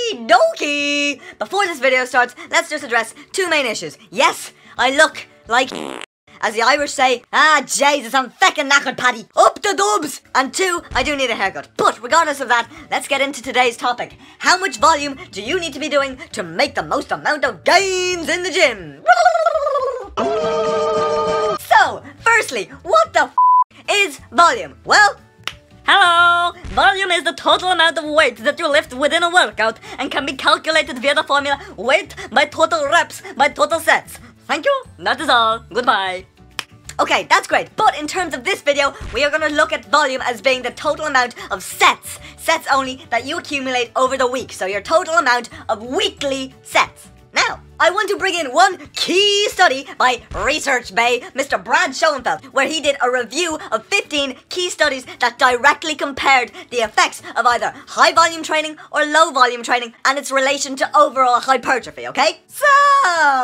Okie dokie! Before this video starts, let's just address two main issues. Yes, I look like, as the Irish say, Jesus, I'm feckin' knackered, Paddy. Up the dubs! And two, I do need a haircut. But regardless of that, let's get into today's topic. How much volume do you need to be doing to make the most amount of gains in the gym? So, firstly, what the is volume? Well, hello! Volume is the total amount of weight that you lift within a workout and can be calculated via the formula weight by total reps by total sets. Thank you, that is all. Goodbye. Okay, that's great, but in terms of this video, we are going to look at volume as being the total amount of sets only, that you accumulate over the week. So your total amount of weekly sets. Now, I want to bring in one key study by Research Bay, Mr. Brad Schoenfeld, where he did a review of 15 key studies that directly compared the effects of either high volume training or low volume training and its relation to overall hypertrophy, okay? So,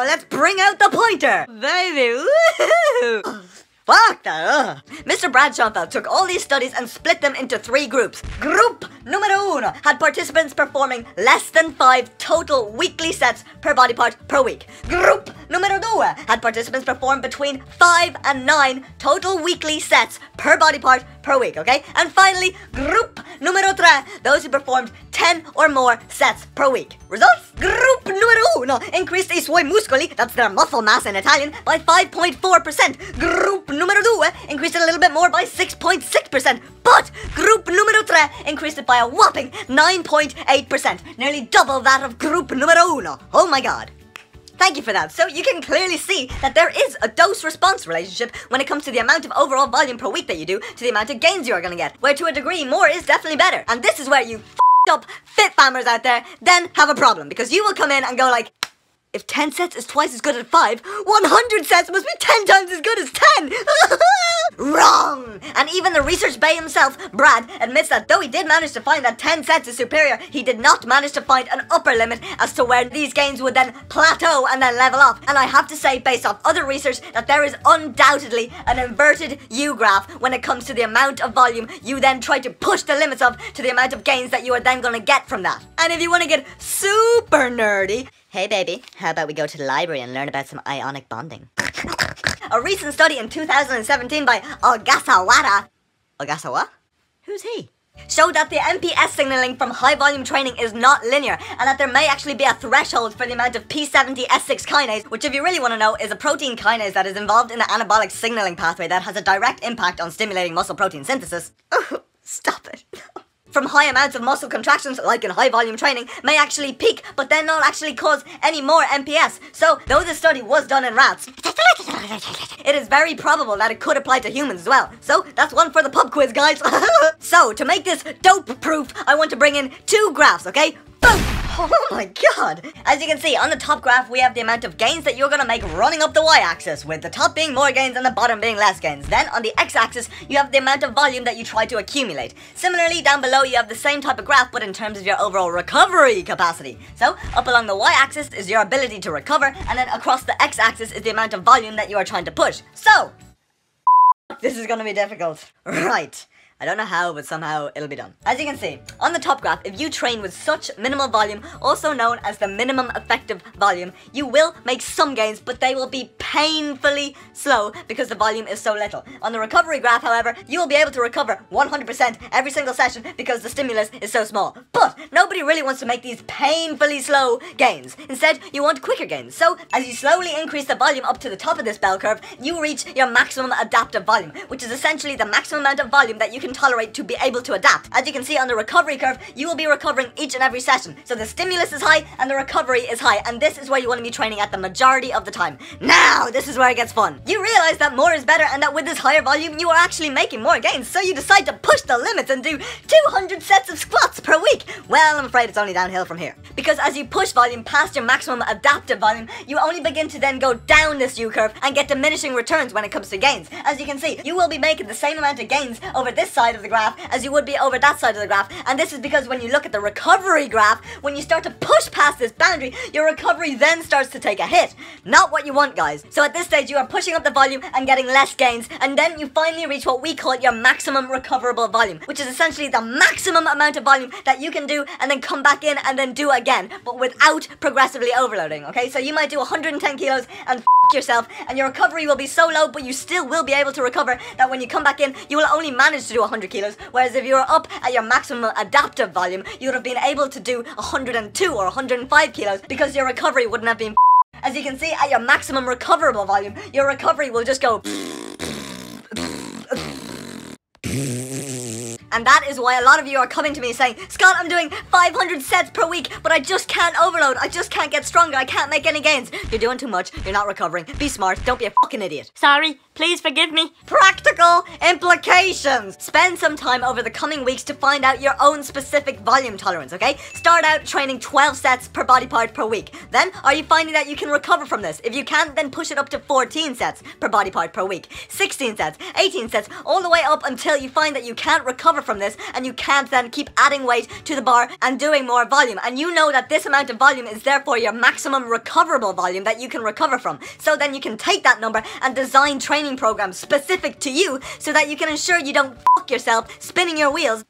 let's bring out the pointer. Baby, woohoo! Fuck that! Mr. Brad Schoenfeld took all these studies and split them into three groups. Group numero uno had participants performing less than 5 total weekly sets per body part per week. Group numero due had participants perform between 5 and 9 total weekly sets per body part per week, okay? And finally, group numero tre, those who performed 10 or more sets per week. Results? Group numero uno increased I suoi muscoli, that's their muscle mass in Italian, by 5.4%. Group numero due increased it a little bit more by 6.6%. But group numero tre increased it by a whopping 9.8%. Nearly double that of group numero uno. Oh my god. Thank you for that. So you can clearly see that there is a dose-response relationship when it comes to the amount of overall volume per week that you do to the amount of gains you are going to get, where to a degree more is definitely better. And this is where you up fit fammers out there then have a problem, because you will come in and go like, if 10 sets is twice as good as 5, 100 sets must be 10 times as good as 10! Wrong! And even the Research Bay himself, Brad, admits that though he did manage to find that 10 sets is superior, he did not manage to find an upper limit as to where these gains would then plateau and then level off. And I have to say, based off other research, that there is undoubtedly an inverted U-graph when it comes to the amount of volume you then try to push the limits of to the amount of gains that you are then going to get from that. And if you want to get super nerdy, hey baby, how about we go to the library and learn about some ionic bonding? A recent study in 2017 by Ogasawa? Who's he? Showed that the MPS signaling from high volume training is not linear, and that there may actually be a threshold for the amount of P70S6 kinase, which if you really want to know is a protein kinase that is involved in the anabolic signaling pathway that has a direct impact on stimulating muscle protein synthesis. Oh, stop it. From high amounts of muscle contractions, like in high volume training, may actually peak, but then not actually cause any more MPS. So, though the study was done in rats, it is very probable that it could apply to humans as well. So, that's one for the pub quiz, guys. So, to make this dope proof, I want to bring in 2 graphs, okay? Boom! Oh my god! As you can see, on the top graph, we have the amount of gains that you're gonna make running up the y-axis, with the top being more gains and the bottom being less gains. Then, on the x-axis, you have the amount of volume that you try to accumulate. Similarly, down below, you have the same type of graph, but in terms of your overall recovery capacity. So, up along the y-axis is your ability to recover, and then across the x-axis is the amount of volume that you are trying to push. So, this is gonna be difficult. Right. I don't know how, but somehow it'll be done. As you can see, on the top graph, if you train with such minimal volume, also known as the minimum effective volume, you will make some gains, but they will be painfully slow because the volume is so little. On the recovery graph, however, you will be able to recover 100% every single session because the stimulus is so small. But nobody really wants to make these painfully slow gains. Instead, you want quicker gains. So, as you slowly increase the volume up to the top of this bell curve, you reach your maximum adaptive volume, which is essentially the maximum amount of volume that you can tolerate to be able to adapt. As you can see on the recovery curve, you will be recovering each and every session. So the stimulus is high and the recovery is high, and this is where you want to be training at the majority of the time. Now, this is where it gets fun. You realize that more is better and that with this higher volume, you are actually making more gains, so you decide to push the limits and do 200 sets of squats per week. Well, I'm afraid it's only downhill from here. Because as you push volume past your maximum adaptive volume, you only begin to then go down this U-curve and get diminishing returns when it comes to gains. As you can see, you will be making the same amount of gains over this side of the graph as you would be over that side of the graph. And this is because when you look at the recovery graph, when you start to push past this boundary, your recovery then starts to take a hit. Not what you want, guys. So at this stage, you are pushing up the volume and getting less gains, and then you finally reach what we call your maximum recoverable volume, which is essentially the maximum amount of volume that you can do and then come back in and then do again, but without progressively overloading, okay? So you might do 110 kilos and yourself, and your recovery will be so low, but you still will be able to recover, that when you come back in, you will only manage to do 100 kilos, whereas if you were up at your maximum adaptive volume, you would have been able to do 102 or 105 kilos, because your recovery wouldn't have been. As you can see, at your maximum recoverable volume, your recovery will just go. And that is why a lot of you are coming to me saying, Scott, I'm doing 500 sets per week, but I just can't overload, I just can't get stronger, I can't make any gains. You're doing too much, you're not recovering. Be smart, don't be a fucking idiot. Sorry, please forgive me. Practical implications. Spend some time over the coming weeks to find out your own specific volume tolerance, okay? Start out training 12 sets per body part per week. Then, are you finding that you can recover from this? If you can't, then push it up to 14 sets per body part per week. 16 sets, 18 sets, all the way up until you find that you can't recover from this, and you can't then keep adding weight to the bar and doing more volume. And you know that this amount of volume is therefore your maximum recoverable volume that you can recover from. So then you can take that number and design training programs specific to you so that you can ensure you don't fuck yourself spinning your wheels,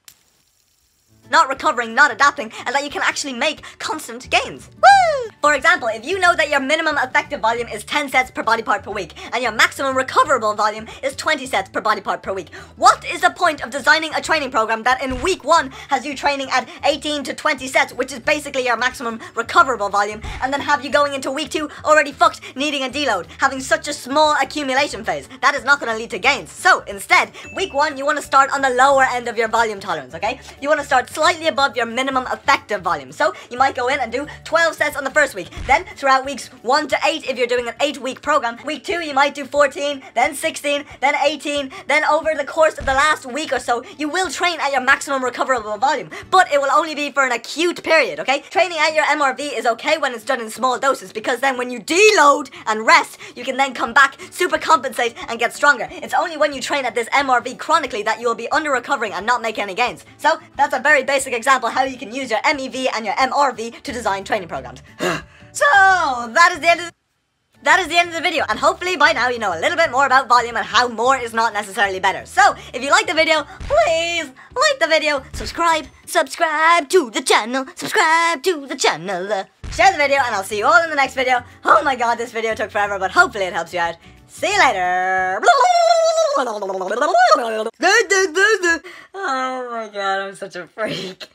not recovering, not adapting, and that you can actually make constant gains. Woo! For example, if you know that your minimum effective volume is 10 sets per body part per week, and your maximum recoverable volume is 20 sets per body part per week, what is the point of designing a training program that in week 1 has you training at 18 to 20 sets, which is basically your maximum recoverable volume, and then have you going into week 2 already fucked, needing a deload, having such a small accumulation phase? That is not going to lead to gains. So instead, week 1, you want to start on the lower end of your volume tolerance, okay? You want to start slightly above your minimum effective volume. So you might go in and do 12 sets on the first week. Then throughout weeks 1 to 8, if you're doing an 8-week program, week 2 you might do 14, then 16, then 18, then over the course of the last week or so, you will train at your maximum recoverable volume, but it will only be for an acute period, okay? Training at your MRV is okay when it's done in small doses, because then when you deload and rest, you can then come back, super compensate, and get stronger. It's only when you train at this MRV chronically that you will be under recovering and not make any gains. So that's a very basic example how you can use your MEV and your MRV to design training programs. So that is the end of the video, and hopefully by now you know a little bit more about volume and how more is not necessarily better. So if you like the video, please like the video, subscribe to the channel, share the video, and I'll see you all in the next video. Oh my god, this video took forever, but hopefully it helps you out. See you later. Oh my god, I'm such a freak.